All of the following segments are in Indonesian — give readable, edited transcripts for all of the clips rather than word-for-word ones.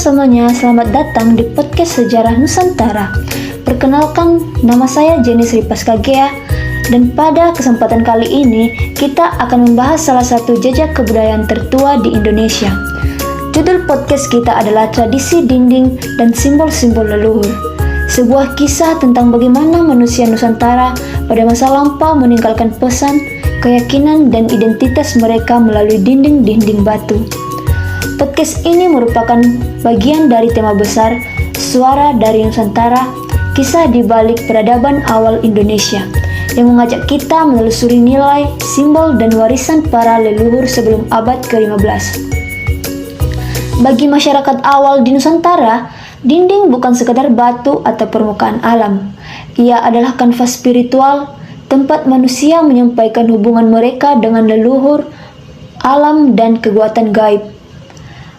semuanya, selamat datang di podcast Sejarah Nusantara. Perkenalkan, nama saya Jenny Sri Paskagea, dan pada kesempatan kali ini kita akan membahas salah satu jejak kebudayaan tertua di Indonesia. Judul podcast kita adalah Tradisi Dinding dan Simbol-Simbol Leluhur. Sebuah kisah tentang bagaimana manusia Nusantara pada masa lampau meninggalkan pesan, keyakinan, dan identitas mereka melalui dinding-dinding batu. Podcast ini merupakan bagian dari tema besar Suara dari Nusantara, kisah di balik peradaban awal Indonesia, yang mengajak kita menelusuri nilai, simbol, dan warisan para leluhur sebelum abad ke-15. Bagi masyarakat awal di Nusantara, dinding bukan sekadar batu atau permukaan alam. Ia adalah kanvas spiritual, tempat manusia menyampaikan hubungan mereka dengan leluhur, alam, dan kekuatan gaib.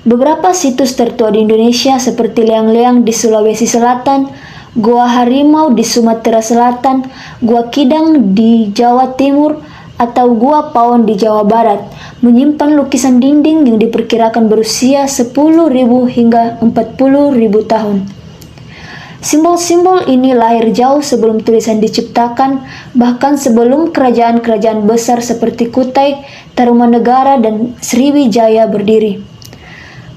Beberapa situs tertua di Indonesia seperti Leang-Leang di Sulawesi Selatan, Gua Harimau di Sumatera Selatan, Gua Kidang di Jawa Timur, atau Gua Pawon di Jawa Barat menyimpan lukisan dinding yang diperkirakan berusia 10.000 hingga 40.000 tahun. Simbol-simbol ini lahir jauh sebelum tulisan diciptakan, bahkan sebelum kerajaan-kerajaan besar seperti Kutai, Tarumanegara, dan Sriwijaya berdiri.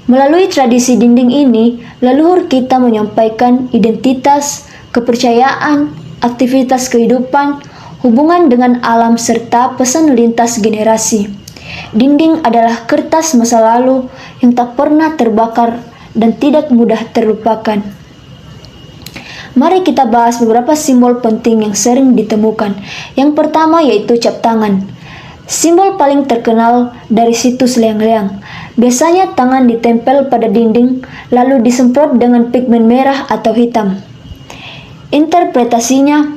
Melalui tradisi dinding ini, leluhur kita menyampaikan identitas, kepercayaan, aktivitas kehidupan, hubungan dengan alam, serta pesan lintas generasi. Dinding adalah kertas masa lalu yang tak pernah terbakar dan tidak mudah terlupakan. Mari kita bahas beberapa simbol penting yang sering ditemukan. Yang pertama yaitu cap tangan. Simbol paling terkenal dari situs Leang-Leang. Biasanya tangan ditempel pada dinding, lalu disemprot dengan pigmen merah atau hitam. Interpretasinya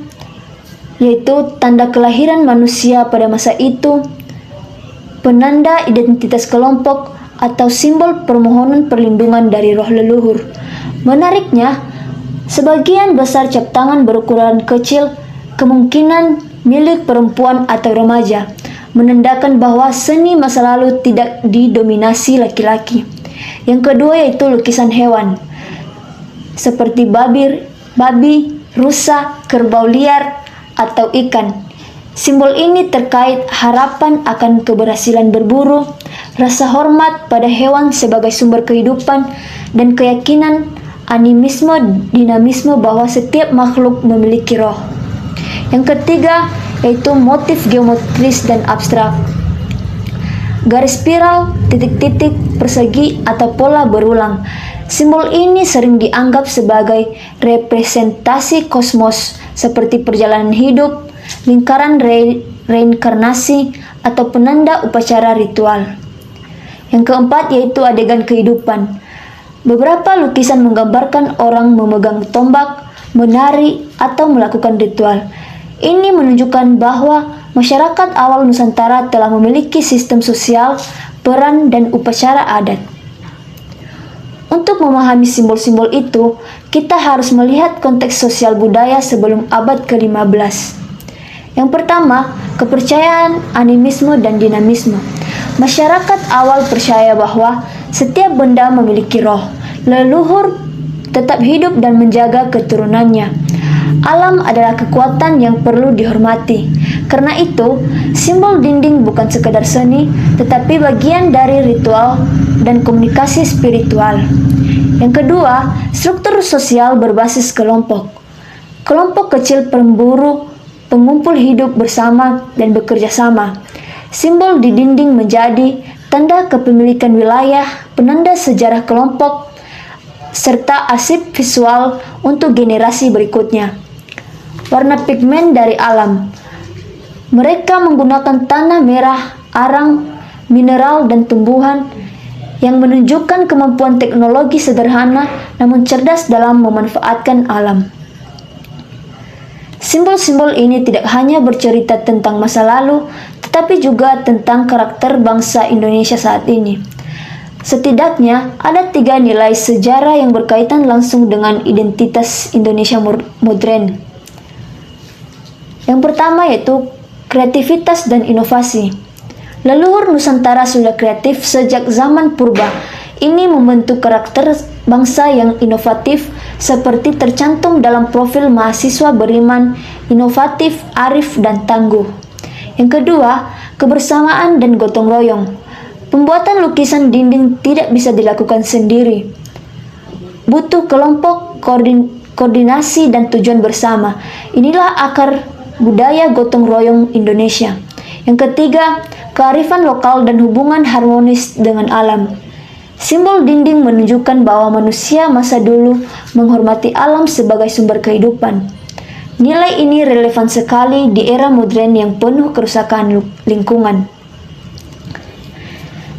yaitu tanda kelahiran manusia pada masa itu, penanda identitas kelompok, atau simbol permohonan perlindungan dari roh leluhur. Menariknya, sebagian besar cap tangan berukuran kecil, kemungkinan milik perempuan atau remaja, menandakan bahwa seni masa lalu tidak didominasi laki-laki. Yang kedua yaitu lukisan hewan, seperti babi, rusa, kerbau liar, atau ikan. Simbol ini terkait harapan akan keberhasilan berburu, rasa hormat pada hewan sebagai sumber kehidupan, dan keyakinan animisme dinamisme bahwa setiap makhluk memiliki roh. Yang ketiga yaitu motif geometris dan abstrak. Garis spiral, titik-titik, persegi, atau pola berulang. Simbol ini sering dianggap sebagai representasi kosmos seperti perjalanan hidup, lingkaran reinkarnasi, atau penanda upacara ritual. Yang keempat yaitu adegan kehidupan. Beberapa lukisan menggambarkan orang memegang tombak, menari, atau melakukan ritual. Ini menunjukkan bahwa masyarakat awal Nusantara telah memiliki sistem sosial, peran, dan upacara adat. Untuk memahami simbol-simbol itu, kita harus melihat konteks sosial budaya sebelum abad ke-15. Yang pertama, kepercayaan, animisme, dan dinamisme. Masyarakat awal percaya bahwa setiap benda memiliki roh, leluhur tetap hidup dan menjaga keturunannya. Alam adalah kekuatan yang perlu dihormati. Karena itu, simbol dinding bukan sekedar seni, tetapi bagian dari ritual dan komunikasi spiritual. Yang kedua, struktur sosial berbasis kelompok. Kelompok kecil pemburu, pengumpul hidup bersama dan bekerja sama. Simbol di dinding menjadi tanda kepemilikan wilayah, penanda sejarah kelompok, serta arsip visual untuk generasi berikutnya. Warna pigmen dari alam. Mereka menggunakan tanah merah, arang, mineral, dan tumbuhan yang menunjukkan kemampuan teknologi sederhana namun cerdas dalam memanfaatkan alam. Simbol-simbol ini tidak hanya bercerita tentang masa lalu, tetapi juga tentang karakter bangsa Indonesia saat ini. Setidaknya ada 3 nilai sejarah yang berkaitan langsung dengan identitas Indonesia modern. Yang pertama yaitu kreativitas dan inovasi. Leluhur Nusantara sudah kreatif sejak zaman purba. Ini membentuk karakter bangsa yang inovatif seperti tercantum dalam profil mahasiswa beriman, inovatif, arif, dan tangguh. Yang kedua, kebersamaan dan gotong royong. Pembuatan lukisan dinding tidak bisa dilakukan sendiri. Butuh kelompok, koordinasi, dan tujuan bersama. Inilah akar budaya gotong royong Indonesia. Yang ketiga, kearifan lokal dan hubungan harmonis dengan alam. Simbol dinding menunjukkan bahwa manusia masa dulu menghormati alam sebagai sumber kehidupan. Nilai ini relevan sekali di era modern yang penuh kerusakan lingkungan.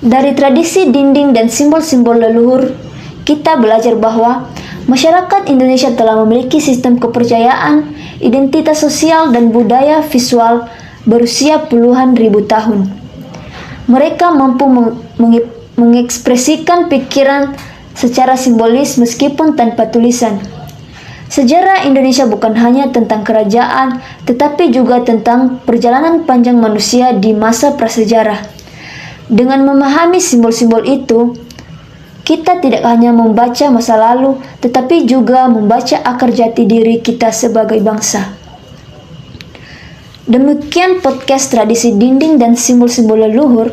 Dari tradisi dinding dan simbol-simbol leluhur, kita belajar bahwa masyarakat Indonesia telah memiliki sistem kepercayaan, identitas sosial, dan budaya visual berusia puluhan ribu tahun. Mereka mampu mengekspresikan pikiran secara simbolis meskipun tanpa tulisan. Sejarah Indonesia bukan hanya tentang kerajaan, tetapi juga tentang perjalanan panjang manusia di masa prasejarah. Dengan memahami simbol-simbol itu, kita tidak hanya membaca masa lalu, tetapi juga membaca akar jati diri kita sebagai bangsa. Demikian podcast tradisi dinding dan simbol-simbol leluhur.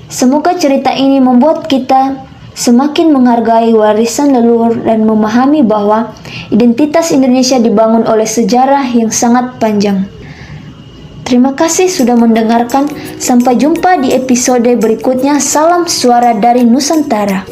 Semoga cerita ini membuat kita semakin menghargai warisan leluhur dan memahami bahwa identitas Indonesia dibangun oleh sejarah yang sangat panjang. Terima kasih sudah mendengarkan. Sampai jumpa di episode berikutnya. Salam suara dari Nusantara.